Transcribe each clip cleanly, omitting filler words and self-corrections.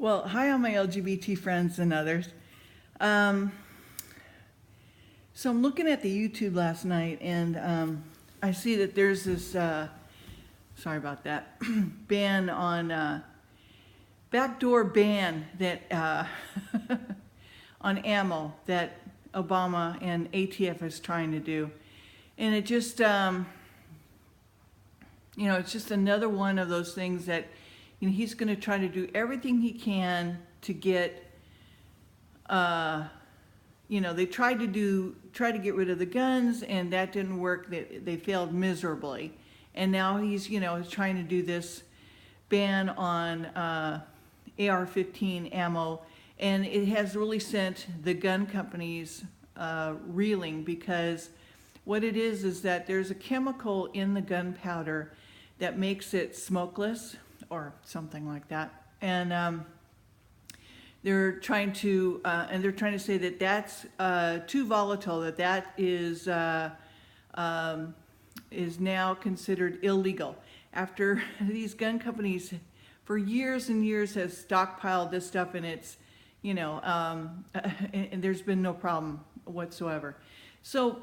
Well, hi, all my LGBT friends and others. So I'm looking at the YouTube last night, and I see that there's this, sorry about that, ban on, backdoor ban that, on ammo that Obama and ATF is trying to do. And it just, it's just another one of those things that, he's going to try to do everything he can to get, they tried to get rid of the guns, and that didn't work. They failed miserably. And now he's trying to do this ban on AR-15 ammo, and it has really sent the gun companies reeling, because what it is that there's a chemical in the gunpowder that makes it smokeless or something like that, and they're trying to say that that's too volatile, that is now considered illegal, after these gun companies for years and years has stockpiled this stuff, and it's and there's been no problem whatsoever. So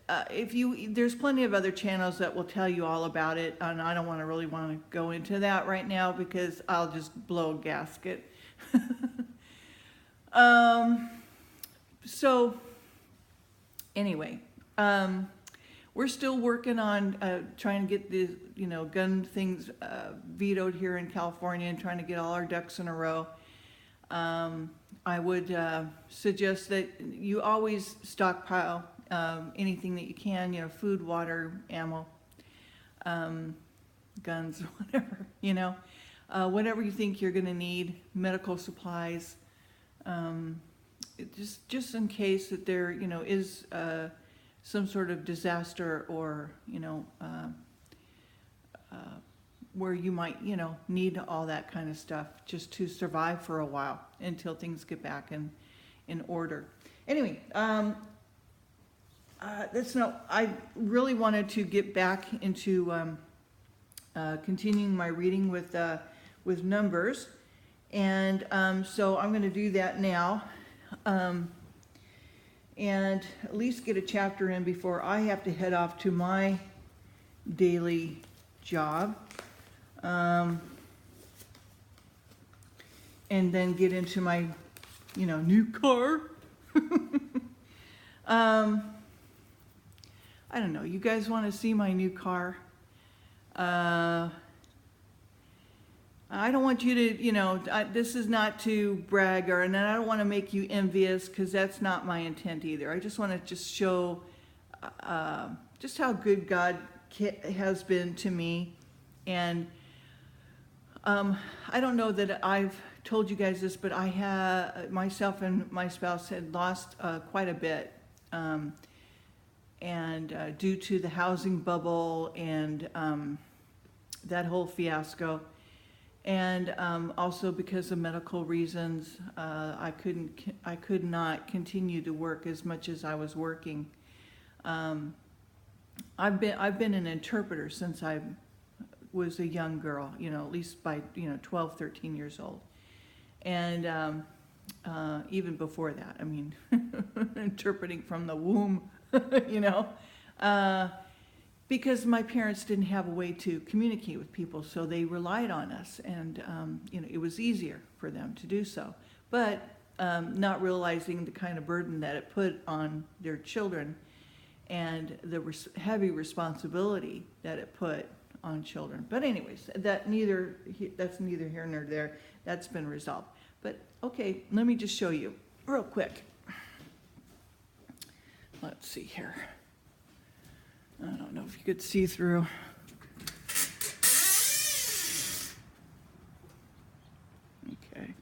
there's plenty of other channels that will tell you all about it, and I don't really want to go into that right now because I'll just blow a gasket. So anyway, we're still working on trying to get the gun things vetoed here in California, and trying to get all our ducks in a row. I would suggest that you always stockpile anything that you can, food, water, ammo, guns, whatever, whatever you think you're going to need, medical supplies, just in case that there, is some sort of disaster, or, where you might, need all that kind of stuff just to survive for a while until things get back in order. Anyway, I really wanted to get back into continuing my reading with Numbers, and so I'm going to do that now, and at least get a chapter in before I have to head off to my daily job, and then get into my new car. I don't know, you guys want to see my new car? I don't want you to, this is not to brag, and I don't want to make you envious, because that's not my intent either. I just want to show just how good God has been to me. And I don't know that I've told you guys this, but myself and my spouse had lost quite a bit. And due to the housing bubble and that whole fiasco, and also because of medical reasons, I could not continue to work as much as I was working. I've been an interpreter since I was a young girl, at least by 12, 13 years old, and even before that, I mean, interpreting from the womb. Because my parents didn't have a way to communicate with people, so they relied on us, and it was easier for them to do so, but not realizing the kind of burden that it put on their children, and the heavy responsibility that it put on children. But anyways, that's neither here nor there. That's been resolved. But okay, let me just show you real quick. Let's see here. I don't know if you could see through. Okay.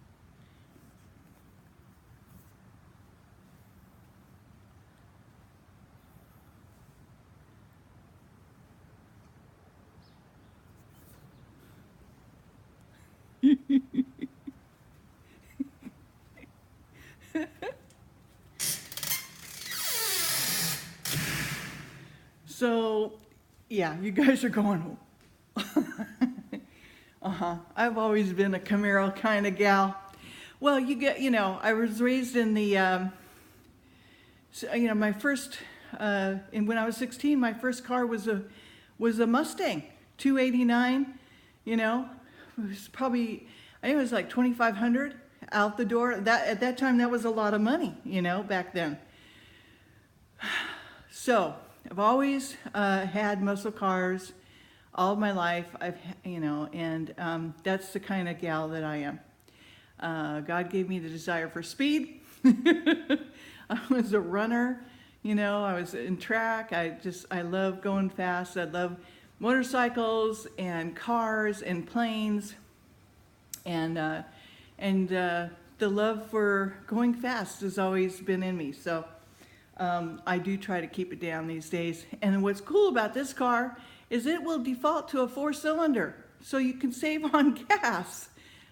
So, yeah, you guys are going, I've always been a Camaro kind of gal. Well, I was raised in the, my first, and when I was 16, my first car was a Mustang, 289. It was probably, I think it was like 2,500 out the door. That at that time, that was a lot of money, back then. So I've always had muscle cars all my life. And that's the kind of gal that I am. God gave me the desire for speed. I was a runner, I was in track. I love going fast. I love motorcycles and cars and planes, and the love for going fast has always been in me. So I do try to keep it down these days. And what's cool about this car is it will default to a 4-cylinder, so you can save on gas.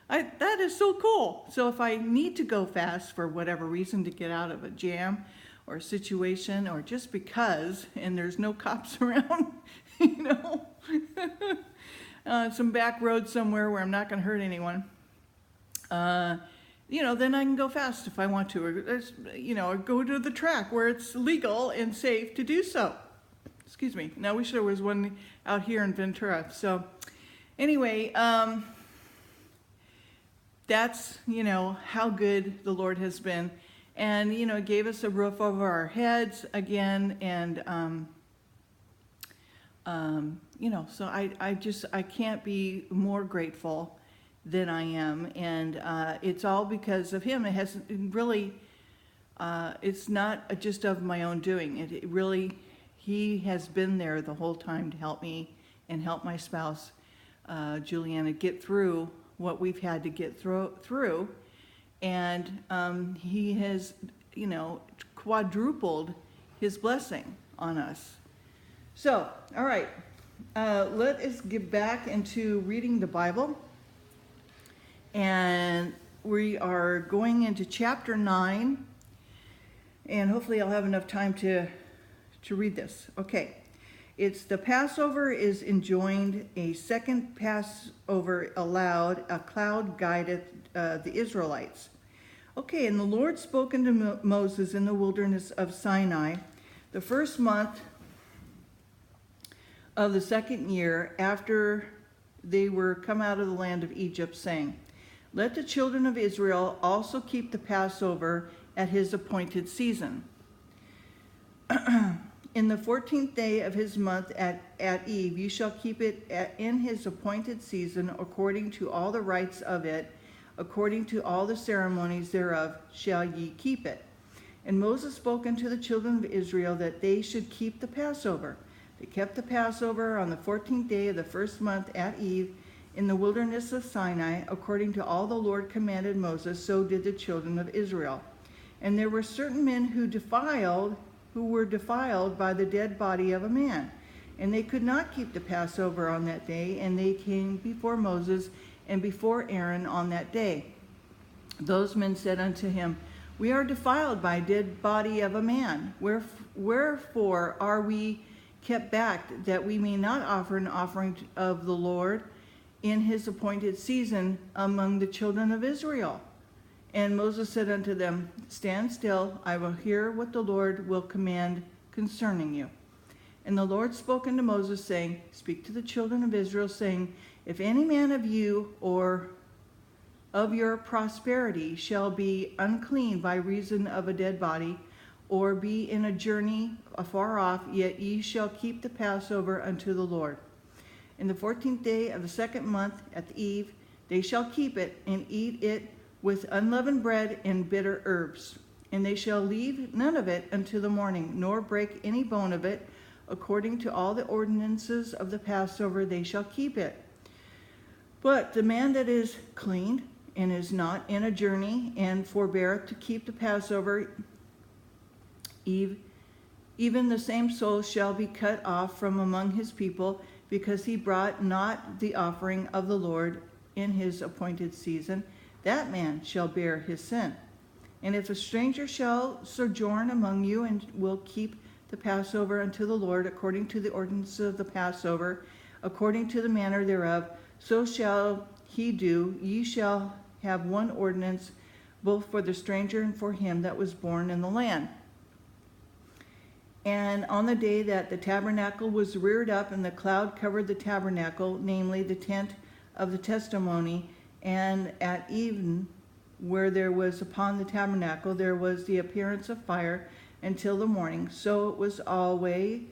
That is so cool. So if I need to go fast for whatever reason to get out of a jam or a situation, or just because, and there's no cops around, some back road somewhere where I'm not going to hurt anyone, then I can go fast if I want to, or go to the track where it's legal and safe to do so. Excuse me. Now, we wish there was one out here in Ventura. So anyway, that's, how good the Lord has been. And, it gave us a roof over our heads again. And, so I can't be more grateful than I am. And it's all because of him. It hasn't really, it's not just of my own doing. It really, he has been there the whole time to help me and help my spouse, Juliana, get through what we've had to get through. And he has, quadrupled his blessing on us. So, all right, let us get back into reading the Bible. And we are going into chapter 9. And hopefully I'll have enough time to read this. Okay. It's the Passover is enjoined, a second Passover allowed, a cloud guided the Israelites. Okay, and the Lord spoke unto Moses in the wilderness of Sinai, the first month of the second year after they were come out of the land of Egypt, saying, let the children of Israel also keep the Passover at his appointed season. In the 14th day of his month at eve, you shall keep it in his appointed season, according to all the rites of it, according to all the ceremonies thereof, shall ye keep it. And Moses spoke unto the children of Israel that they should keep the Passover. They kept the Passover on the 14th day of the first month at eve in the wilderness of Sinai, according to all the Lord commanded Moses, so did the children of Israel. And there were certain men who were defiled by the dead body of a man. And they could not keep the Passover on that day, and they came before Moses and before Aaron on that day. Those men said unto him, we are defiled by a dead body of a man. Wherefore are we kept back, that we may not offer an offering of the Lord in his appointed season among the children of Israel? And Moses said unto them, stand still, I will hear what the Lord will command concerning you. And the Lord spoke unto Moses, saying, speak to the children of Israel, saying, if any man of you or of your prosperity shall be unclean by reason of a dead body, or be in a journey afar off, yet ye shall keep the Passover unto the Lord. In the 14th day of the second month at the eve, they shall keep it, and eat it with unleavened bread and bitter herbs. And they shall leave none of it until the morning, nor break any bone of it. According to all the ordinances of the Passover, they shall keep it. But the man that is clean and is not in a journey, and forbeareth to keep the Passover, even the same soul shall be cut off from among his people, because he brought not the offering of the Lord in his appointed season. That man shall bear his sin. And if a stranger shall sojourn among you, and will keep the Passover unto the Lord, according to the ordinances of the Passover, according to the manner thereof, so shall he do. Ye shall have one ordinance both for the stranger and for him that was born in the land. And on the day that the tabernacle was reared up and the cloud covered the tabernacle, namely the tent of the testimony, and at even where there was upon the tabernacle there was the appearance of fire until the morning, so it was away,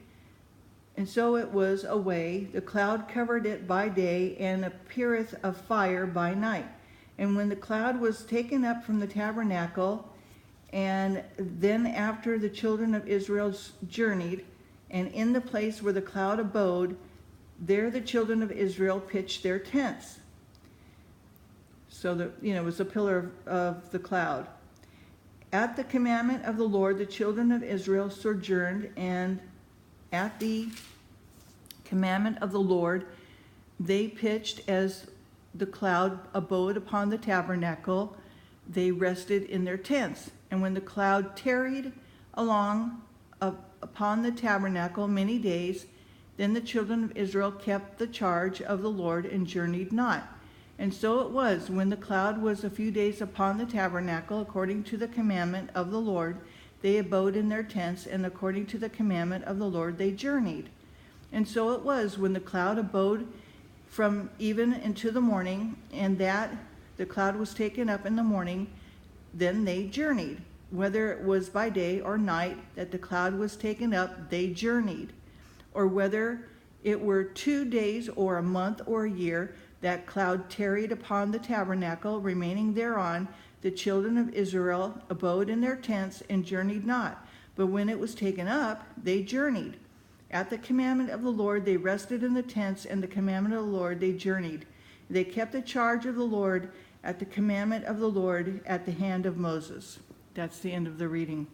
the cloud covered it by day, and appeareth of fire by night. And when the cloud was taken up from the tabernacle, and then after the children of Israel journeyed, and in the place where the cloud abode, there the children of Israel pitched their tents. So it was a pillar of the cloud. At the commandment of the Lord, the children of Israel sojourned, and at the commandment of the Lord, they pitched as the cloud abode upon the tabernacle. They rested in their tents. And when the cloud tarried along upon the tabernacle many days, then the children of Israel kept the charge of the Lord and journeyed not. And so it was, when the cloud was a few days upon the tabernacle, according to the commandment of the Lord, they abode in their tents, and according to the commandment of the Lord they journeyed. And so it was, when the cloud abode from even into the morning, and that the cloud was taken up in the morning, then they journeyed. Whether it was by day or night that the cloud was taken up, they journeyed. Or whether it were 2 days or a month or a year, that cloud tarried upon the tabernacle, remaining thereon, the children of Israel abode in their tents and journeyed not. But when it was taken up, they journeyed. At the commandment of the Lord they rested in the tents, and the commandment of the Lord they journeyed. They kept the charge of the Lord at the commandment of the Lord at the hand of Moses. That's the end of the reading.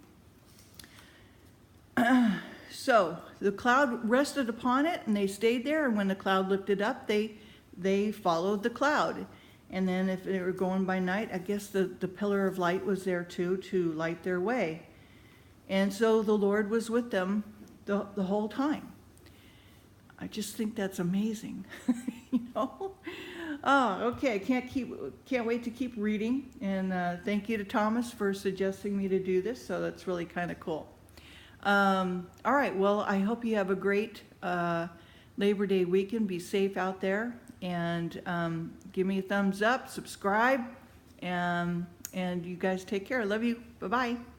So the cloud rested upon it, and they stayed there, and when the cloud lifted up, they followed the cloud. And then if they were going by night, I guess the pillar of light was there too, to light their way. And so the Lord was with them the whole time. I just think that's amazing. Oh, okay. Can't wait to keep reading. And thank you to Thomas for suggesting me to do this. So that's really kind of cool. All right. Well, I hope you have a great Labor Day weekend. Be safe out there, and give me a thumbs up, subscribe, and you guys take care. I love you. Bye-bye.